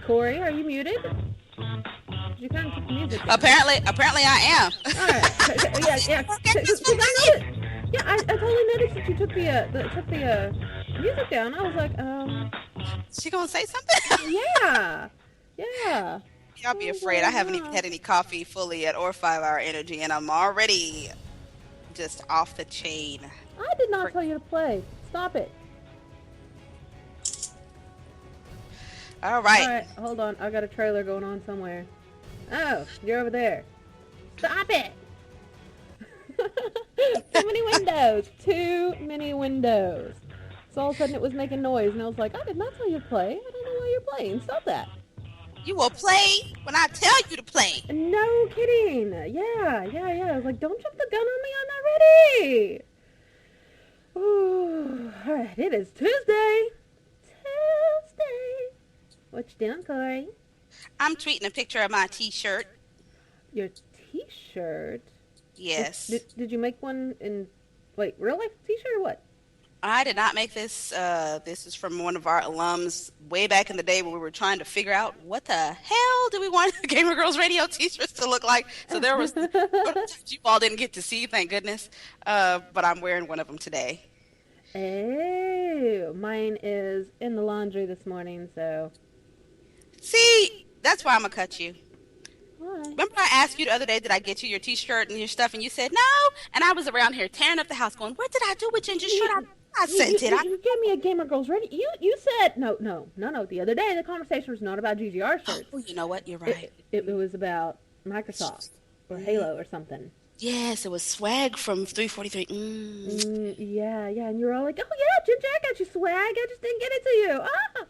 Corey, are you muted? You kind of took the music down. Apparently I am. All right. Yeah. Because I noticed. Yeah, I totally noticed that you took the music down. I was like, She gonna say something? yeah, yeah. Y'all be afraid. I haven't even had any coffee fully yet or 5 Hour Energy, and I'm already just off the chain. I did not tell you to play. Stop it. All right. All right, hold on. I got a trailer going on somewhere. Oh, you're over there. Stop it. Too many windows. Too many windows. So all of a sudden it was making noise, and I was like, I did not tell you to play. I don't know why you're playing. Stop that. You will play when I tell you to play. No kidding. Yeah. I was like, don't jump the gun on me. I'm not ready. Ooh. All right, it is Tuesday. What you doing, Corey? I'm tweeting a picture of my T-shirt. Your T-shirt? Yes. Did you make one in, real life T-shirt or what? I did not make this. This is from one of our alums way back in the day when we were trying to figure out what the hell do we want Gamer Girls Radio T-shirts to look like. So there was, you all didn't get to see, thank goodness. But I'm wearing one of them today. Oh, mine is in the laundry this morning, so. See, that's why I'm gonna cut you. Right. Remember I asked you the other day, did I get you your T-shirt and your stuff? And you said no. And I was around here tearing up the house going, what did I do with Ginger's shirt? I sent it. You gave me a Gamer Girls Radio. You said, no. The other day, the conversation was not about GGR shirts. Oh, you know what? You're right. It was about Microsoft or Halo or something. Yes, it was swag from 343. Yeah. And you were all like, oh, yeah, Ginger, I got you swag. I just didn't get it to you. Ah.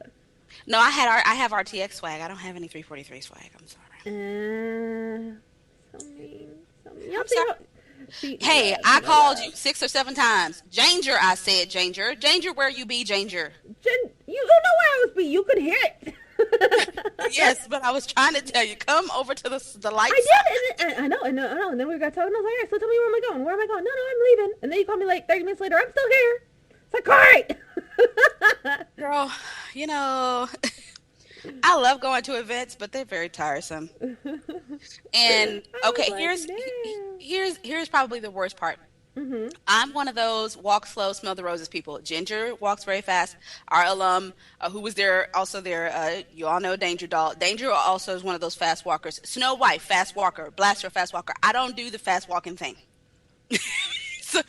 No, I have RTX swag. I don't have any 343 swag. I'm sorry. So mean. I'm sorry. Hey, I called you 6 or 7 times. Ginger, I said, Ginger. Ginger, where you be, Ginger? You don't know where I was be. You could hear it. Yes, but I was trying to tell you, come over to the lights. I did. I know. And then we got talking. I was like, all right, so tell me where am I going? Where am I going? No, I'm leaving. And then you called me like 30 minutes later. I'm still here. It's like, all right. Girl, you know, I love going to events, but they're very tiresome. And okay, here's probably the worst part. Mm-hmm. I'm one of those walk slow, smell the roses people. Ginger walks very fast. Our alum, who was there, you all know Danger Doll. Danger also is one of those fast walkers. Snow White, fast walker. Blaster, fast walker. I don't do the fast walking thing. So,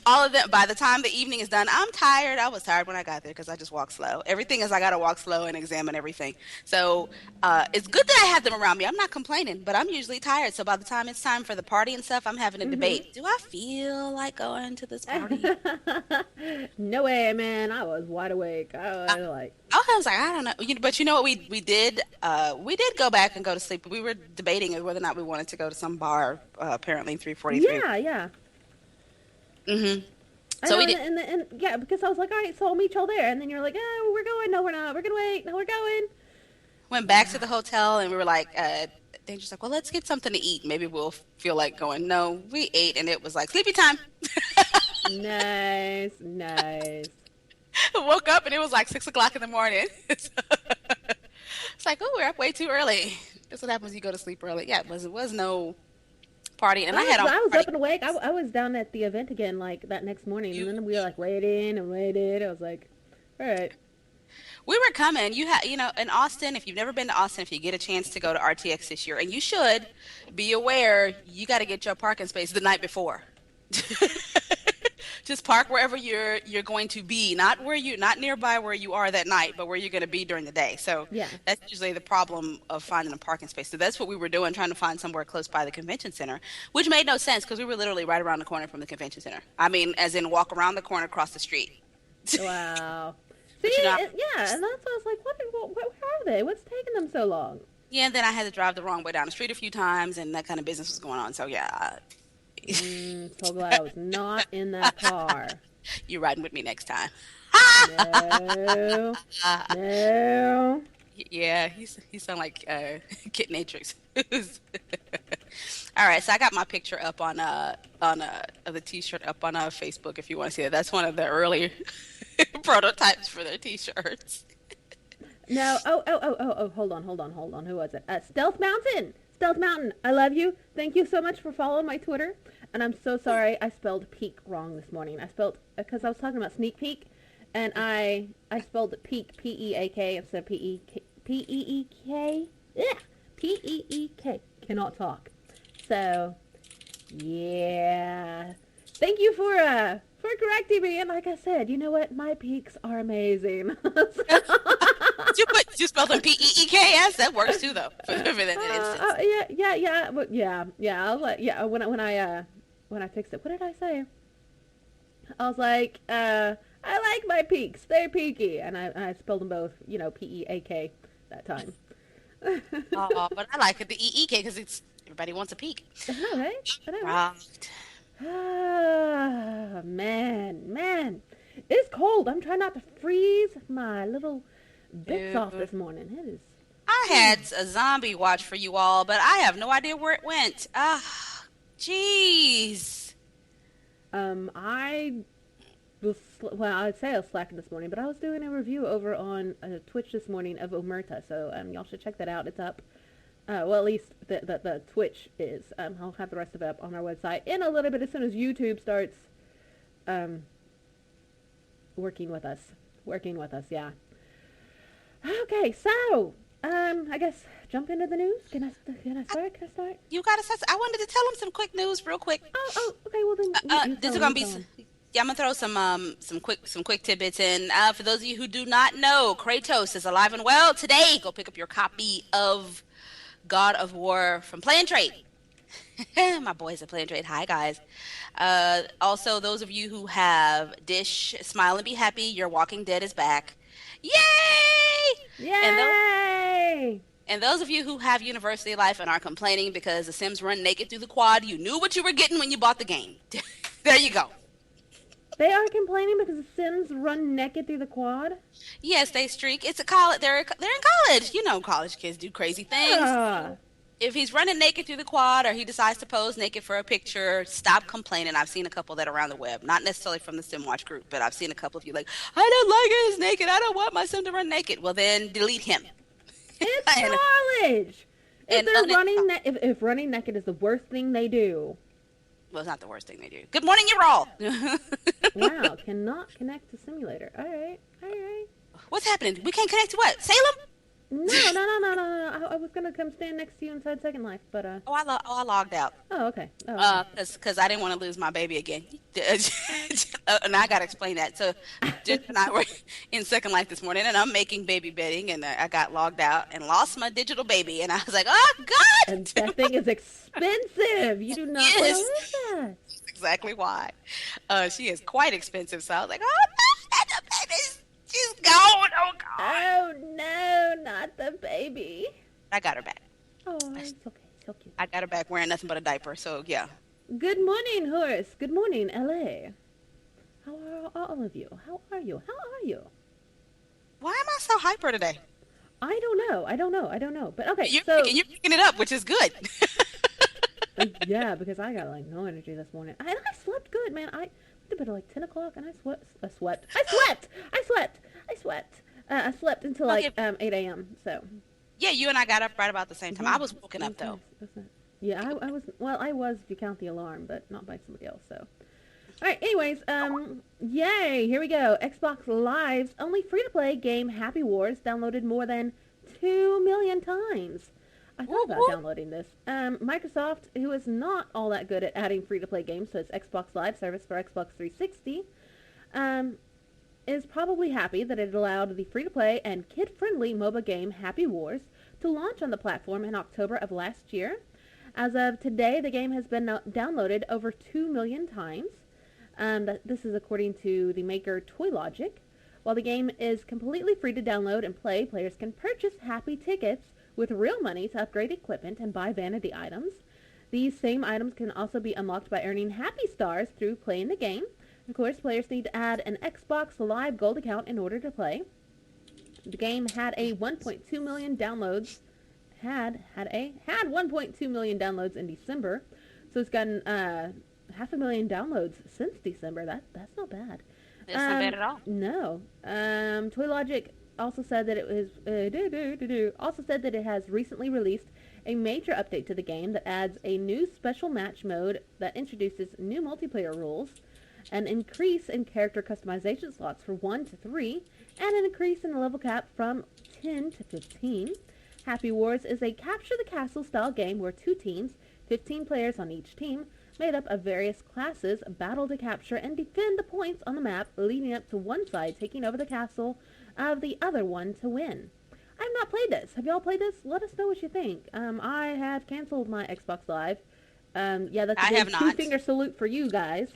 all of them, by the time the evening is done, I'm tired. I was tired when I got there because I just walk slow. Everything is I got to walk slow and examine everything. So it's good that I have them around me. I'm not complaining, but I'm usually tired. So by the time it's time for the party and stuff, I'm having a debate. Do I feel like going to this party? No way, man. I was wide awake. I was like, I don't know. But you know what we did? We did go back and go to sleep. We were debating whether or not we wanted to go to some bar, apparently 343. Yeah. Mm-hmm. So we did. And yeah, because I was like, all right, so I'll meet y'all there. And then you're like, oh, we're going. No, we're not. We're going to wait. No, we're going. Went back to the hotel and we were like, they're just like, well, let's get something to eat. Maybe we'll feel like going. No, we ate and it was like sleepy time. Nice. Woke up and it was like 6 o'clock in the morning. It's like, oh, we're up way too early. That's what happens when you go to sleep early. Yeah, it was no party, and I was up and awake. I was down at the event again like that next morning, and then we were like waited. I was like, all right. We were coming. In Austin, if you've never been to Austin, if you get a chance to go to RTX this year, and you should, be aware you got to get your parking space the night before. Just park wherever you're going to be, not nearby where you are that night, but where you're going to be during the day. So yeah, that's usually the problem of finding a parking space. So that's what we were doing, trying to find somewhere close by the convention center, which made no sense because we were literally right around the corner from the convention center. I mean, as in walk around the corner across the street. Wow. See, and that's why I was like, where are they? What's taking them so long? Yeah, and then I had to drive the wrong way down the street a few times, and that kind of business was going on. So yeah. So glad I was not in that car. You're riding with me next time. No. Yeah, he sound like Kit Matrix. All right, so I got my picture up on the T-shirt up on Facebook if you want to see it. That's one of the early prototypes for their T-shirts. No. Oh. Hold on. Who was it? Stealth Mountain. Stealth Mountain. I love you. Thank you so much for following my Twitter. And I'm so sorry I spelled peak wrong this morning. I spelled because I was talking about sneak peek, and I spelled peak P-E-A-K instead of P-E-K P-E-E-K. Yeah, P-E-E-K. Cannot talk. So yeah. Thank you for correcting me. And like I said, you know what? My peaks are amazing. You spelled them Peeks. That works too, though, for that instance. Yeah. When I fixed it, what did I say? I was like, I like my peaks. They're peaky, and I spelled them both, P-E-A-K that time. Oh, but I like it, the EEK, because it's everybody wants a peek. I know, right? I know, right? Right. Ah, man. It's cold. I'm trying not to freeze my little bits off Dude. this morning. It is. I had a zombie watch for you all, but I have no idea where it went. Ah, jeez. I I'd say I was slacking this morning, but I was doing a review over on Twitch this morning of Omerta, so y'all should check that out. It's up. Well, at least the Twitch is. I'll have the rest of it up on our website in a little bit as soon as YouTube starts um, working with us. Yeah. Okay, so I guess jump into the news. Can I start? You gotta say, I wanted to tell them some quick news real quick. Okay. Well then, you This tell is 'em, gonna you be. tell 'em. Yeah, I'm gonna throw some quick tidbits in. For those of you who do not know, Kratos is alive and well today. Go pick up your copy of God of War from Play and Trade. My boys at Play and Trade. Hi guys. Also, those of you who have Dish, smile and be happy. Your Walking Dead is back. Yay! And those Yay! and those of you who have University Life and are complaining because the Sims run naked through the quad, you knew what you were getting when you bought the game. There you go. They are complaining because the Sims run naked through the quad. Yes, they streak. It's a college. They're in college. You know, college kids do crazy things. Ah. If he's running naked through the quad or he decides to pose naked for a picture, stop complaining. I've seen a couple that are around the web, not necessarily from the SimWatch group, but I've seen a couple of you like, I don't like it. He's naked. I don't want my Sim to run naked. Well, then delete him. It's And- college. If and they're un- running, if running naked is the worst thing they do. Well, it's not the worst thing they do. Good morning, you're all. Wow, cannot connect to simulator. All right. What's happening? We can't connect to what? Salem? No. I was gonna come stand next to you inside Second Life, but I logged out. Oh, okay. Oh, okay. Because I didn't want to lose my baby again. And I got to explain that. So, Jen and I were in Second Life this morning, and I'm making baby bedding, and I got logged out and lost my digital baby. And I was like, oh, God! And that thing is expensive. You do not want to Yes. lose that. That's exactly why. She is quite expensive. So I was like, oh, no, the baby's she's gone. Oh, God. Oh no, not the baby. I got her back. Oh, it's okay. So cute. I got her back wearing nothing but a diaper. So, yeah. Good morning, Horace. Good morning, LA. How are all of you? How are you? Why am I so hyper today? I don't know. But okay, You're, so you're picking it up, which is good. yeah, because I got like no energy this morning. I slept good, man. I went to bed at like 10 o'clock and I slept until like 8 a.m. So Yeah, you and I got up right about the same time. I was woken up, though. Yeah, I was. Well, I was if you count the alarm, but not by somebody else. So, all right. Anyways, yay! Here we go. Xbox Live's only free-to-play game Happy Wars downloaded more than 2 million times. I thought about downloading this. Microsoft, who is not all that good at adding free-to-play games to its Xbox Live service for Xbox 360, is probably happy that it allowed the free-to-play and kid-friendly MOBA game Happy Wars to launch on the platform in October of last year. As of today, the game has been downloaded over 2 million times. This is according to the maker Toy Logic. While the game is completely free to download and play, players can purchase happy tickets with real money to upgrade equipment and buy vanity items. These same items can also be unlocked by earning happy stars through playing the game. Of course, players need to add an Xbox Live Gold account in order to play. The game had a 1.2 million downloads. Had 1.2 million downloads in December, so it's gotten 500,000 downloads since December. That's not bad. That's not bad at all. No. Toy Logic also said that it was also said that it has recently released a major update to the game that adds a new special match mode that introduces new multiplayer rules, an increase in character customization slots from 1 to 3, and an increase in the level cap from 10 to 15. Happy Wars is a capture the castle style game where two teams, 15 players on each team, made up of various classes, battle to capture and defend the points on the map, leading up to one side taking over the castle of the other one to win. I've not played this. Have y'all played this? Let us know what you think. I have canceled my Xbox Live. Yeah, that's I a have big not. two-finger salute for you guys.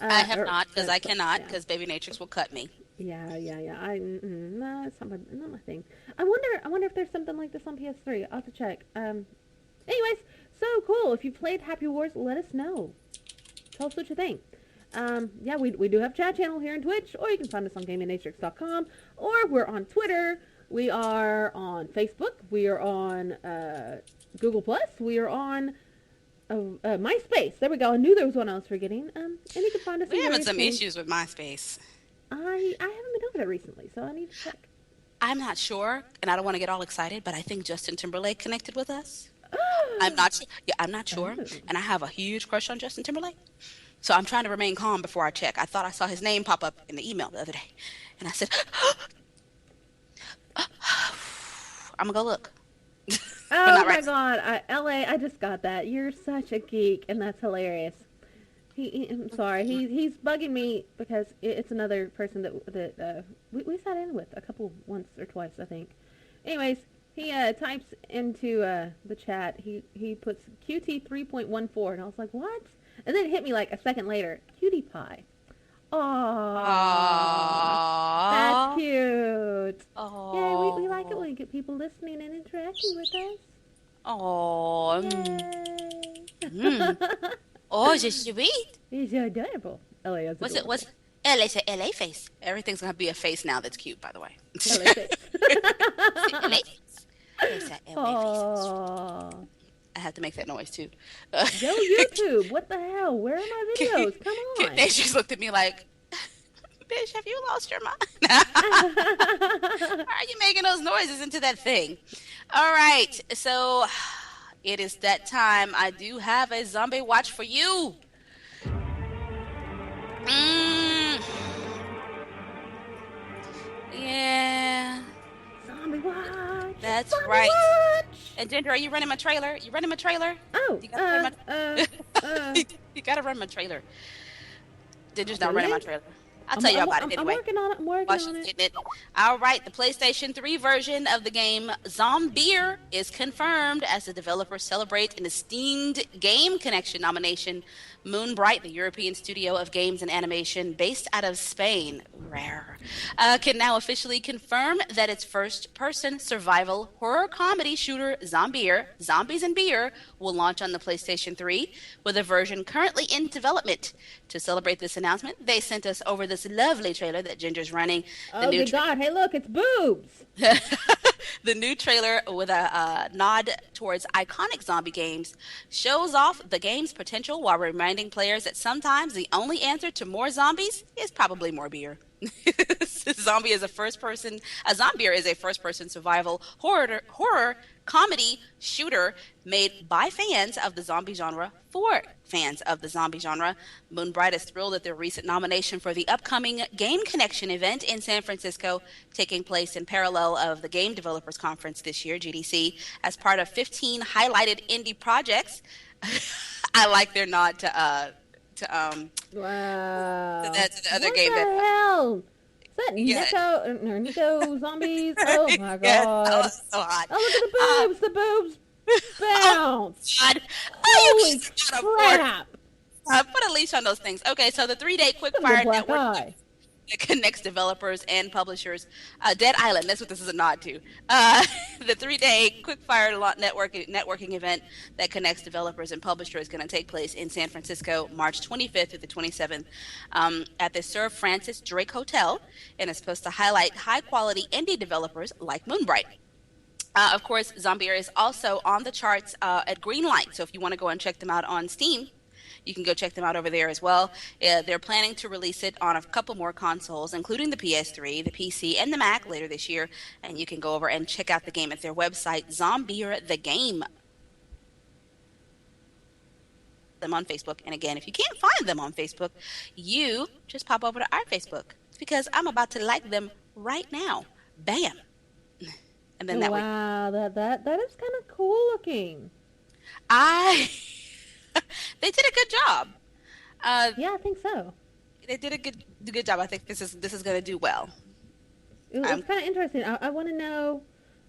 I have not because I So, cannot yeah. because Baby Natrix will cut me. Yeah. No, it's not my thing. I wonder if there's something like this on PS3. I'll have to check. Anyways, so cool. If you played Happy Wars, let us know. Tell us what you think. Yeah, we do have a chat channel here on Twitch, or you can find us on GamingNatrix.com, or we're on Twitter. We are on Facebook. We are on Google Plus. We are on MySpace. There we go. I knew there was one I was forgetting. And you can find us. We're in having various some things. issues with MySpace. I haven't been over there recently, so I need to check. I'm not sure, and I don't want to get all excited, but I think Justin Timberlake connected with us. I'm not. Yeah, I'm not sure, Oh. and I have a huge crush on Justin Timberlake. So I'm trying to remain calm before I check. I thought I saw his name pop up in the email the other day, and I said, "I'm gonna go look." But Oh not my right. god, LA, I just got that. You're such a geek, and that's hilarious. I'm sorry, he's bugging me because it's another person that we sat in with a couple once or twice, I think. Anyways, he types into the chat. He puts QT 3.14, and I was like, what? And then it hit me like a second later. Cutie pie. Aww, that's Aww. cute. Yeah, we like it when Aww. we get people listening and interacting with us. Aww. Yay! Oh, c'est sweet. He's adorable. LA is What's it? adorable. What's LA? Say LA face. Everything's gonna be a face now. That's cute, by the way. LA face. LA face. It's a LA face. Aww. I have to make that noise too. Go YouTube. What the hell? Where are my videos? Come on. They just looked at me like, "Bitch, have you lost your mind? Why are you making those noises into that thing?" All right, so it is that time. I do have a zombie watch for you. Mm, yeah, Zombie watch. that's Zombie right. watch. And Ginger, are you running my trailer? You running my trailer? Oh, You gotta run my. You gotta run my trailer. Ginger's not running my trailer. I'll tell you about it I'm anyway. working on it. I'm working While on she's it. getting it. All right, the PlayStation 3 version of the game Zombier is confirmed as the developers celebrate an esteemed Game Connection nomination. Moonbright, the European studio of games and animation based out of Spain, rare, can now officially confirm that its first-person survival horror comedy shooter Zombier, Zombies and Beer, will launch on the PlayStation 3 with a version currently in development. To celebrate this announcement, they sent us over this lovely trailer that Ginger's running. Oh, good God. Hey, look, it's boobs. The new trailer, with a nod towards iconic zombie games, shows off the game's potential while reminding players that sometimes the only answer to more zombies is probably more beer. Zombier is a first-person survival horror comedy shooter made by fans of the zombie genre for fans of the zombie genre. Moonbright is thrilled at their recent nomination for the upcoming Game Connection event in San Francisco, taking place in parallel of the Game Developers Conference this year, GDC, as part of 15 highlighted indie projects. I like their nod to Wow. to the other What game the hell? Is that Yeah. Nico zombies? Oh my Yeah, God. oh, so hot. Oh, look at the boobs. Bounce. God. Holy Shut up, Ford. crap. Put a leash on those things. Okay, so the 3-day Look at quickfire the black network eye. that connects developers and publishers. Dead Island, that's what this is a nod to. The 3-day quickfire networking event that connects developers and publishers is going to take place in San Francisco, March 25th through the 27th, at the Sir Francis Drake Hotel, and is supposed to highlight high-quality indie developers like Moonbright. Of course, Zombier is also on the charts at Greenlight, so if you want to go and check them out on Steam, You can go check them out over there as well. They're planning to release it on a couple more consoles, including the PS3, the PC, and the Mac later this year. And you can go over and check out the game at their website, Zombie the Game. Them on Facebook. And again, if you can't find them on Facebook, you just pop over to our Facebook. It's because I'm about to like them right now. Bam. And then that way. Wow, that is kind of cool looking. They did a good job. Yeah, I think so. They did a good job. I think this is going to do well. It's kind of interesting. I want to know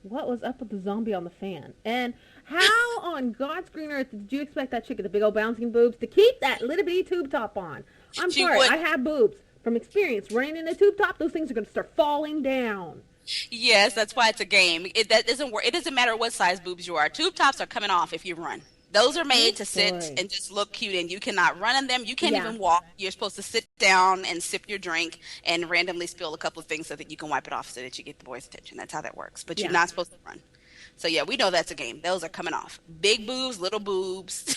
what was up with the zombie on the fan, and how on God's green earth did you expect that chick with the big old bouncing boobs to keep that little bitty tube top on? I'm sorry, I have boobs from experience. Running in a tube top, those things are going to start falling down. Yes, that's why it's a game. That doesn't work. It doesn't matter what size boobs you are. Tube tops are coming off if you run. Those are made to sit and just look cute, and you cannot run in them. You can't even walk. You're supposed to sit down and sip your drink and randomly spill a couple of things so that you can wipe it off so that you get the boys' attention. That's how that works. But you're not supposed to run. So, yeah, we know that's a game. Those are coming off. Big boobs, little boobs.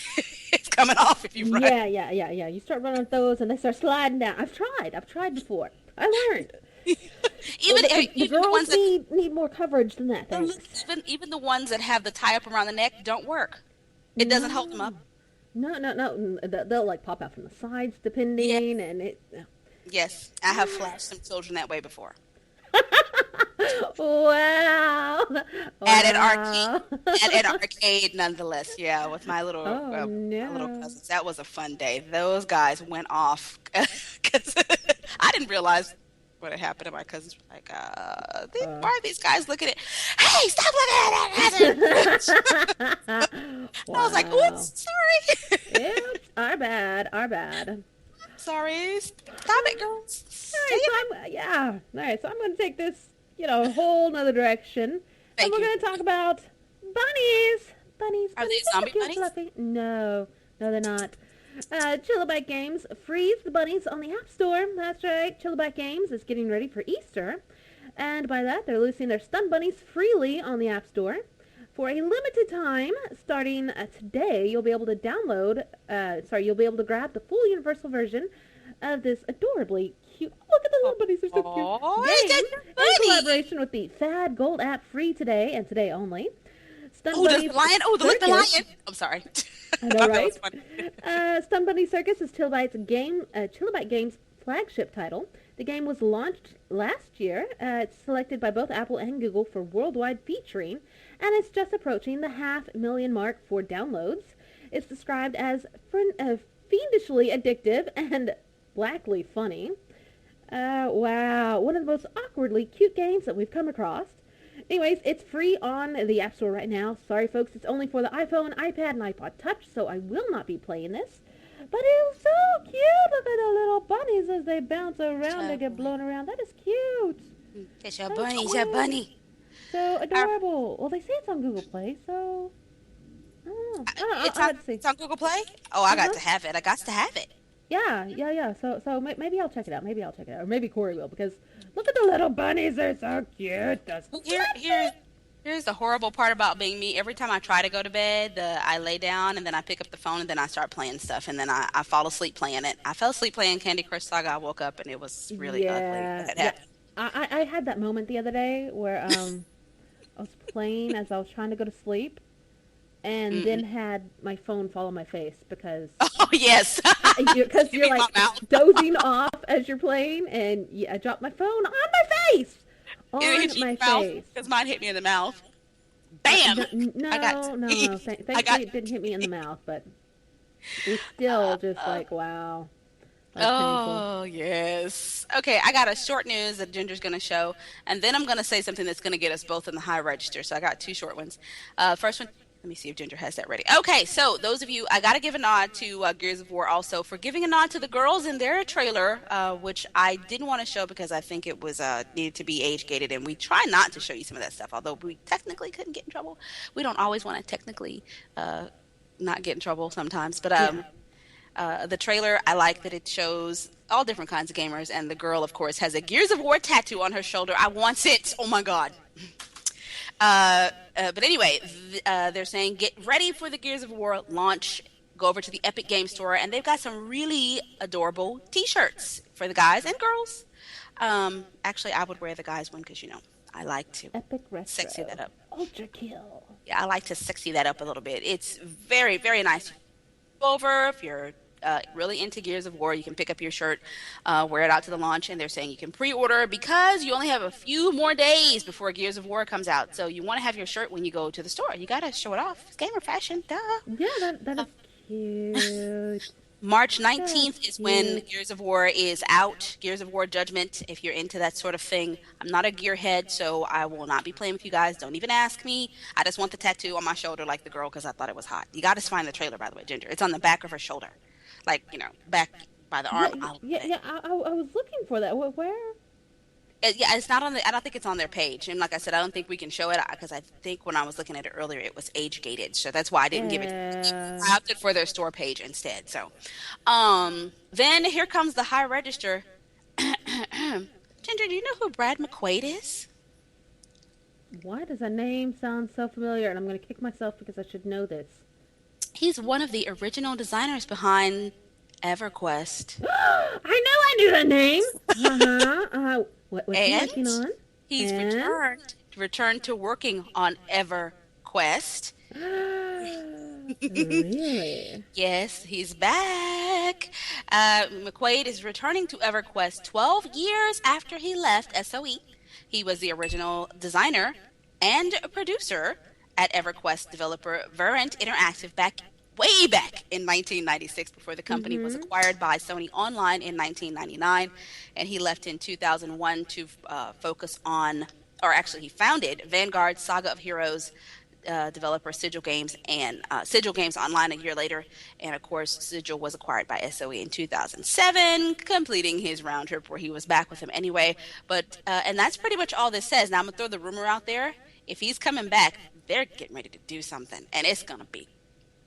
It's coming off if you run. Yeah. You start running with those, and they start sliding down. I've tried before. I learned. The girls the ones that need more coverage than that. Even the ones that have the tie up around the neck don't work. It doesn't hold them up. No. They'll like pop out from the sides, depending, and it. Yes, I have flashed some children that way before. Wow. At an arcade, nonetheless. Yeah, with my little cousins. That was a fun day. Those guys went off because I didn't realize what had happened to my cousins. Like, why are these guys looking at? Hey, stop looking at that! Wow. I was like, oops, sorry. Oops, our bad. Sorry, stop it, girls. All right, so I'm going to take this, a whole nother direction. And we're going to talk about bunnies. Are they zombie bunnies? Fluffy. No, they're not. Chillabite Games frees the bunnies on the App Store. That's right. Chillabite Games is getting ready for Easter. And by that, they're releasing their stun bunnies freely on the App Store. For a limited time, starting today, you'll be able to grab the full universal version of this adorably cute, look at the little bunnies, they're so cute, game in collaboration with the Fad Gold app, free today and today only. Stun Bunny the lion! Oh, look, the lion! I'm sorry. I know, right? Stun Bunny Circus is Chillabite Games' flagship title. The game was launched last year. It's selected by both Apple and Google for worldwide featuring, and it's just approaching the 500,000 mark for downloads. It's described as fiendishly addictive and blackly funny. Wow, one of the most awkwardly cute games that we've come across. Anyways, it's free on the App Store right now. Sorry, folks, it's only for the iPhone, iPad, and iPod Touch, so I will not be playing this. But it was so cute. Look at the little bunnies as they bounce around and get blown around. That is cute. It's your bunny. It's your bunny. So adorable. Well, they say it's on Google Play, so I don't know. It's on Google Play? Oh, I got to have it. I got to have it. Yeah. So maybe I'll check it out. Or maybe Corey will, because look at the little bunnies. They're so cute. Here's the horrible part about being me. Every time I try to go to bed, I lay down and then I pick up the phone and then I start playing stuff and then I fall asleep playing it. I fell asleep playing Candy Crush Saga. I woke up and it was really ugly. Yeah. I had that moment the other day where I was playing as I was trying to go to sleep and then had my phone fall on my face because... Oh, yes. Because you're like dozing off as you're playing and I dropped my phone on my face. On my face. Because mine hit me in the mouth. Bam! No. Thankfully, it didn't hit me in the mouth, but it's still just like, wow. Oh, yes. Okay, I got a short news that Ginger's going to show, and then I'm going to say something that's going to get us both in the high register. So I got two short ones. First one. Let me see if Ginger has that ready. Okay, so those of you, I got to give a nod to Gears of War also for giving a nod to the girls in their trailer, which I didn't want to show because I think it was needed to be age-gated, and we try not to show you some of that stuff, although we technically couldn't get in trouble. We don't always want to technically not get in trouble sometimes, but the trailer, I like that it shows all different kinds of gamers, and the girl, of course, has a Gears of War tattoo on her shoulder. I want it. Oh, my God. But anyway, they're saying get ready for the Gears of War launch go over to the Epic Game Store, and they've got some really adorable T-shirts for the guys and girls. Actually, I would wear the guys one because, I like to Epic sexy that Retro. up. Ultra Kill. Yeah, I like to sexy that up a little bit. It's very, very nice. Over if you're really into Gears of War, you can pick up your shirt, wear it out to the launch, and they're saying you can pre-order because you only have a few more days before Gears of War comes out. So you want to have your shirt when you go to the store. You gotta show it off. It's gamer fashion, duh. Yeah, that is cute. March That's 19th is when cute. Gears of War is out. Gears of War Judgment, if you're into that sort of thing. I'm not a gearhead, so I will not be playing with you guys. Don't even ask me. I just want the tattoo on my shoulder like the girl because I thought it was hot. You got to find the trailer, by the way, Ginger. It's on the back of her shoulder. Like, back by the arm. I was looking for that. Where? Yeah, it's not on I don't think it's on their page. And like I said, I don't think we can show it because I think when I was looking at it earlier, it was age gated. So that's why I didn't give it. I opted for their store page instead. So, then here comes the high register. Ginger, do you know who Brad McQuaid is? Why does that name sound so familiar? And I'm going to kick myself because I should know this. He's one of the original designers behind EverQuest. I knew that name. What's he And working on? he's returned to working on EverQuest. Really? Yes, he's back. McQuaid is returning to EverQuest 12 years after he left SOE. He was the original designer and producer at EverQuest developer Verint Interactive way back in 1996 before the company was acquired by Sony Online in 1999, and he left in 2001 to focus on, or actually he founded Vanguard Saga of Heroes developer Sigil Games and Sigil Games Online a year later, and of course Sigil was acquired by SOE in 2007, completing his round trip where he was back with him anyway. But and that's pretty much all this says. Now I'm gonna throw the rumor out there: if he's coming back, they're getting ready to do something, and it's gonna be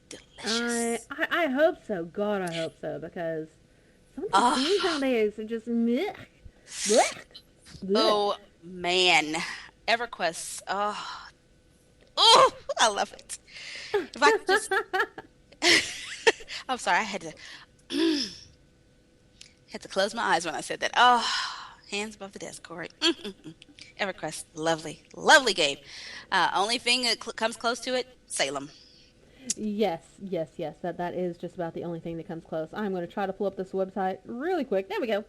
delicious. I hope so. God, I hope so, because some of the games nowadays are just meh. Blech. Blech. Oh man, EverQuest. Oh, I love it. If I could just, I'm sorry, I had to close my eyes when I said that. Oh, hands above the desk, Cori. EverQuest, lovely, lovely game. Only thing that comes close to it, Salem. Yes. That is just about the only thing that comes close. I'm going to try to pull up this website really quick. There we go.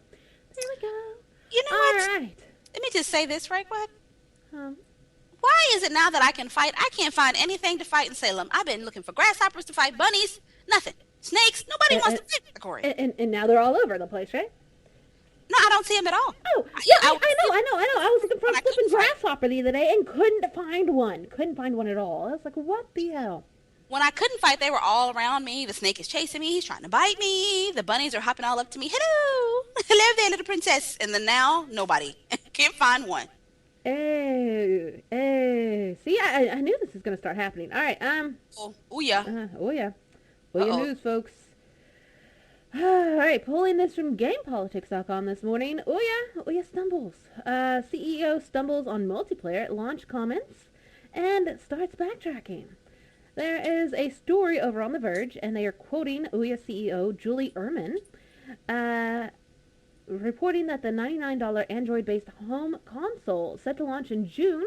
You know All what? right. Let me just say this right quick. Um, Why is it now that I can fight, I can't find anything to fight in Salem? I've been looking for grasshoppers to fight, bunnies, nothing. Snakes, nobody wants to fight, Cori. and now they're all over the place, right? No, I don't see them at all. Oh, yeah, I know. I was looking for a flipping grasshopper the other day and couldn't find one. Couldn't find one at all. I was like, what the hell? When I couldn't fight, they were all around me. The snake is chasing me. He's trying to bite me. The bunnies are hopping all up to me. Hello. Hello there, little princess. And then now, nobody. Can't find one. See, I knew this was going to start happening. All right, Oh yeah. News, folks. All right, pulling this from GamePolitics.com this morning. Ouya stumbles. CEO stumbles on multiplayer launch comments and starts backtracking. There is a story over on The Verge, and they are quoting Ouya CEO Julie Ehrman, reporting that the $99 Android-based home console set to launch in June,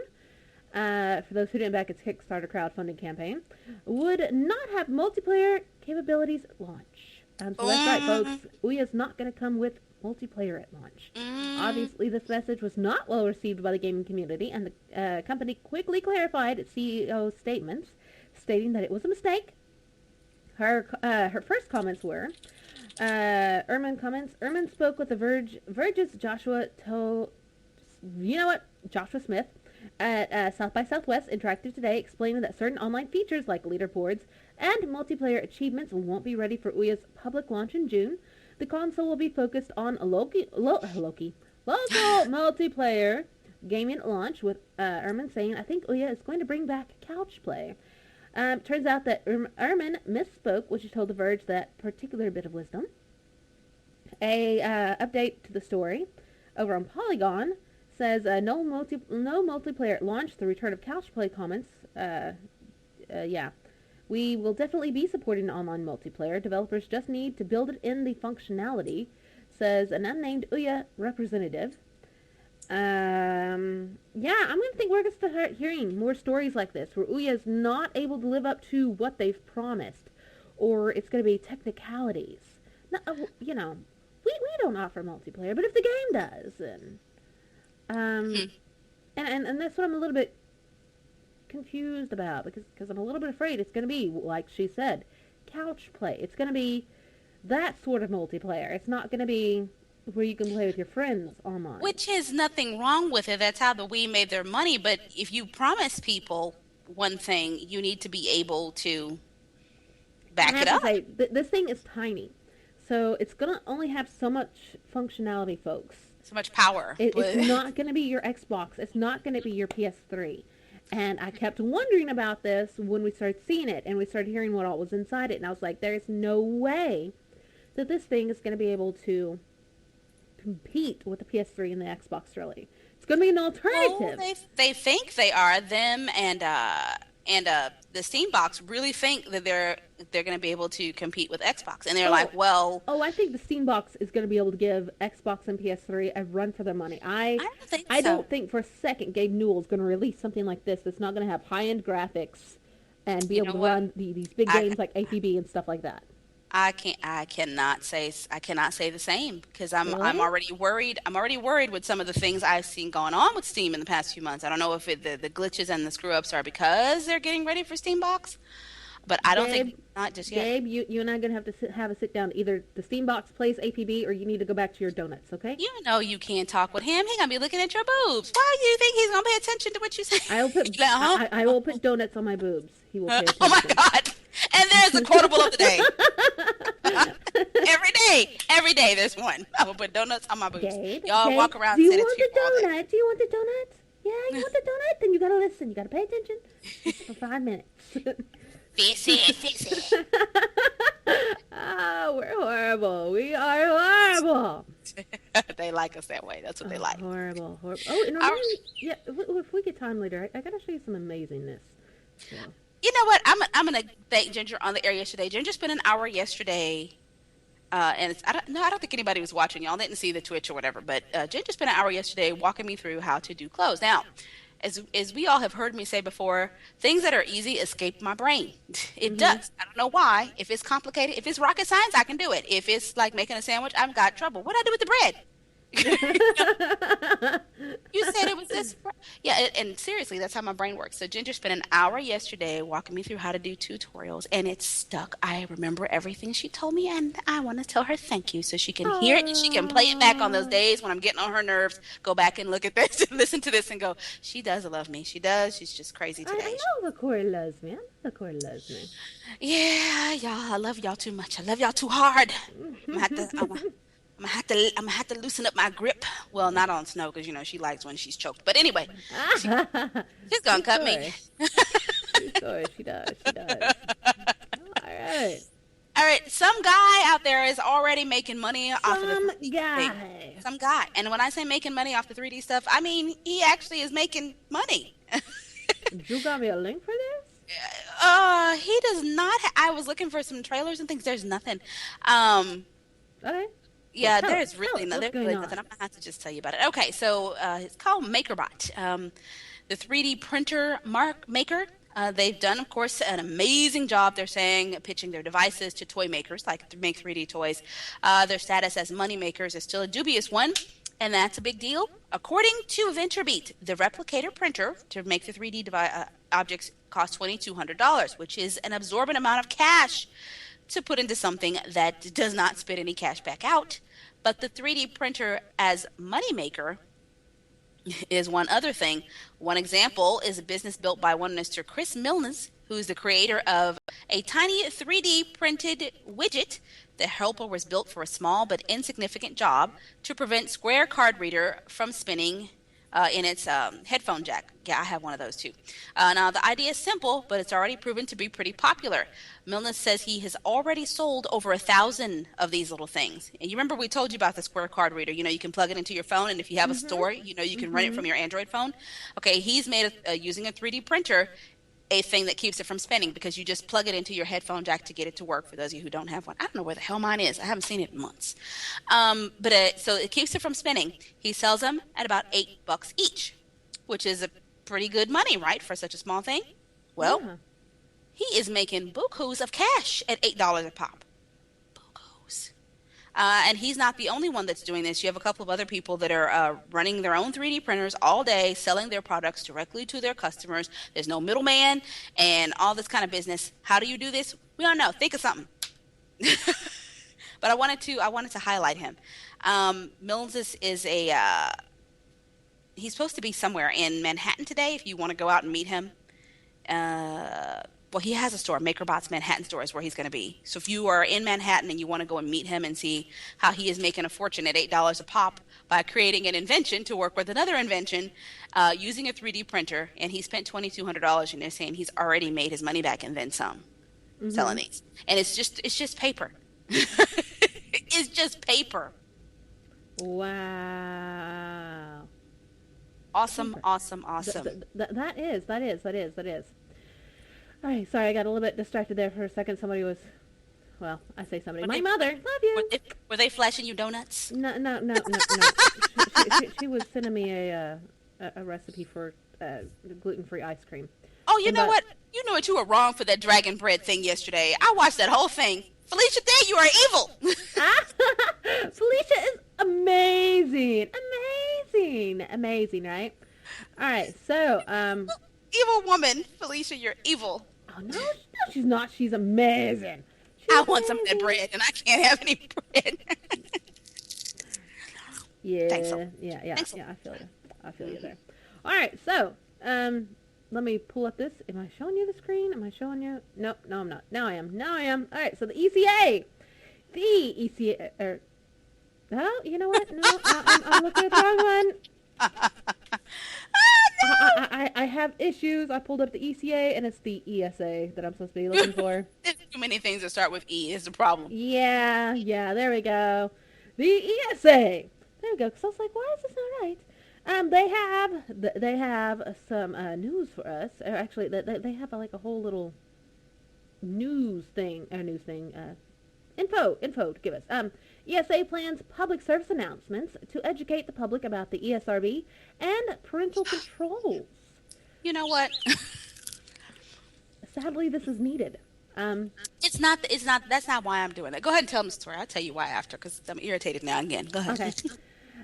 for those who didn't back its Kickstarter crowdfunding campaign, would not have multiplayer capabilities at launch. So that's right, folks. Ouya's not going to come with multiplayer at launch. Obviously, this message was not well received by the gaming community, and the company quickly clarified its CEO's statements, stating that it was a mistake. Her first comments were, Ehrman spoke with the Verge's Joshua Smith at South by Southwest Interactive today, explaining that certain online features like leaderboards and multiplayer achievements won't be ready for Ouya's public launch in June. The console will be focused on local multiplayer gaming at launch, with Ehrman saying, I think Ouya is going to bring back couch play. Turns out that Ehrman misspoke, which he told The Verge that particular bit of wisdom. A update to the story over on Polygon says no multiplayer at launch. The return of couch play comments. We will definitely be supporting online multiplayer. Developers just need to build it in the functionality, says an unnamed Ouya representative. Yeah, I'm going to think we're going to start hearing more stories like this where Ouya is not able to live up to what they've promised, or it's going to be technicalities. No, we don't offer multiplayer, but if the game does, um, and that's what I'm a little bit confused about because I'm a little bit afraid it's going to be like she said, couch play. It's going to be that sort of multiplayer. It's not going to be where you can play with your friends online. Which is nothing wrong with it. That's how the Wii made their money. But if you promise people one thing, you need to be able to back it up. I have to say, this thing is tiny. So it's going to only have so much functionality, folks. So much power. It's not going to be your Xbox. It's not going to be your PS3. And I kept wondering about this when we started seeing it and we started hearing what all was inside it. And I was like, there is no way that this thing is going to be able to compete with the PS3 and the Xbox, really. It's going to be an alternative. Well, they think they are. Them and the Steam box really think that they're going to be able to compete with Xbox, and they're like, well, I think the Steam box is going to be able to give Xbox and PS3 a run for their money. I don't think I don't think for a second Gabe Newell is going to release something like this that's not going to have high-end graphics and be able to run these big games like APB and stuff like that. I cannot say the same because I'm already worried. I'm already worried with some of the things I've seen going on with Steam in the past few months. I don't know if the glitches and the screw ups are because they're getting ready for Steam Box, but I don't think not just yet. Gabe, you and I are gonna have to have a sit down. Either the Steam Box plays APB or you need to go back to your donuts. Okay? You know you can't talk with him. He's gonna be looking at your boobs. Why do you think he's gonna pay attention to what you say? I will put donuts on my boobs. He will pay attention. Oh my God! And there's the quotable of the day. Every day there's one. I will put donuts on my boobs. Y'all walk around. Do you want the donut? Do you want the donut? Yeah, you want the donut? Then you gotta listen. You gotta pay attention for 5 minutes. Fix it. Oh, we're horrible. We are horrible. They like us that way. That's what they like. Horrible. Oh, and if we get time later, I gotta show you some amazingness. So. You know what? I'm gonna thank Ginger on the air yesterday. Ginger spent an hour yesterday, and I don't think anybody was watching. Y'all didn't see the Twitch or whatever, but Ginger spent an hour yesterday walking me through how to do clothes. Now, as we all have heard me say before, things that are easy escape my brain. It does. I don't know why. If it's complicated, if it's rocket science, I can do it. If it's like making a sandwich, I've got trouble. What do I do with the bread? You said it was this. Yeah, and seriously, that's how my brain works. So Ginger spent an hour yesterday walking me through how to do tutorials, and it's stuck. I remember everything she told me, and I want to tell her thank you so she can hear it and she can play it back on those days when I'm getting on her nerves. Go back and look at this and listen to this and go, she does love me. She does. She's just crazy today. I know the Cori loves me. Yeah, y'all. I love y'all too much. I love y'all too hard. I'm gonna have to loosen up my grip. Well, not on Snow because she likes when she's choked. But anyway, she's gonna cut me. She does. All right. Some guy out there is already making money off of the 3D guy. Some guy. And when I say making money off the 3D stuff, I mean he actually is making money. You got me a link for this? He does not. I was looking for some trailers and things. There's nothing. Okay. Yeah, there's really nothing. I'm going to have to just tell you about it. Okay, so it's called MakerBot. The 3D printer maker. They've done, of course, an amazing job, they're saying, pitching their devices to toy makers, like to make 3D toys. Their status as money makers is still a dubious one, and that's a big deal. According to VentureBeat, the replicator printer to make the 3D objects costs $2,200, which is an absorbent amount of cash to put into something that does not spit any cash back out. But the 3D printer as moneymaker is one other thing. One example is a business built by one Mr. Chris Milnes, who's the creator of a tiny 3D printed widget. The helper was built for a small but insignificant job to prevent Square Card Reader from spinning in its headphone jack. Yeah, I have one of those too. Now, the idea is simple, but it's already proven to be pretty popular. Milnes says he has already sold over 1,000 of these little things. And you remember we told you about the Square Card Reader. You can plug it into your phone, and if you have a store, you can run it from your Android phone. Okay, he's made using a 3D printer. a thing that keeps it from spinning because you just plug it into your headphone jack to get it to work. For those of you who don't have one, I don't know where the hell mine is. I haven't seen it in months. So it keeps it from spinning. He sells them at about $8 each, which is a pretty good money, right, for such a small thing. Well, Yeah. he is making bukus of cash at $8 a pop. Bukus. And he's not the only one that's doing this. You have a couple of other people that are running their own 3D printers all day, selling their products directly to their customers. There's no middleman and all this kind of business. How do you do this? We don't know. Think of something. But I wanted to highlight him. Mills is he's supposed to be somewhere in Manhattan today. If you want to go out and meet him, well, he has a store. MakerBot's Manhattan store is where he's going to be. So if you are in Manhattan and you want to go and meet him and see how he is making a fortune at $8 a pop by creating an invention to work with another invention using a 3D printer, and he spent $2,200, and they're saying he's already made his money back and then some selling these. And it's just paper. It's just paper. Wow. Awesome. That is. All right, sorry, I got a little bit distracted there for a second. Somebody was, well, I say somebody. My mother, love you. Were they flashing you donuts? No. She was sending me a recipe for gluten-free ice cream. Oh, you know what? You know what? You were wrong for that dragon bread thing yesterday. I watched that whole thing. Felicia, there you are evil. Felicia is amazing, right? All right, so Evil woman, Felicia, you're evil. Oh no, she's not. She's amazing. I want some of that bread, and I can't have any bread. Yeah, Thanks, so. yeah. I feel you there. All right, so let me pull up this. Am I showing you the screen? Am I showing you? No, I'm not. Now I am. All right, so the ECA. Oh, you know what? No, I'm looking at the wrong one. I have issues. I pulled up the ECA, and it's the ESA that I'm supposed to be looking for. There's too many things that start with E is the problem. Yeah, there we go. The ESA. There we go. Because I was like, why is this not right? They have some news for us. Or actually, they have like a whole little info to give us. ESA plans public service announcements to educate the public about the ESRB and parental controls. You know what? Sadly, this is needed. It's not. That's not why I'm doing it. Go ahead and tell them the story. I'll tell you why after, because I'm irritated now again. Go ahead.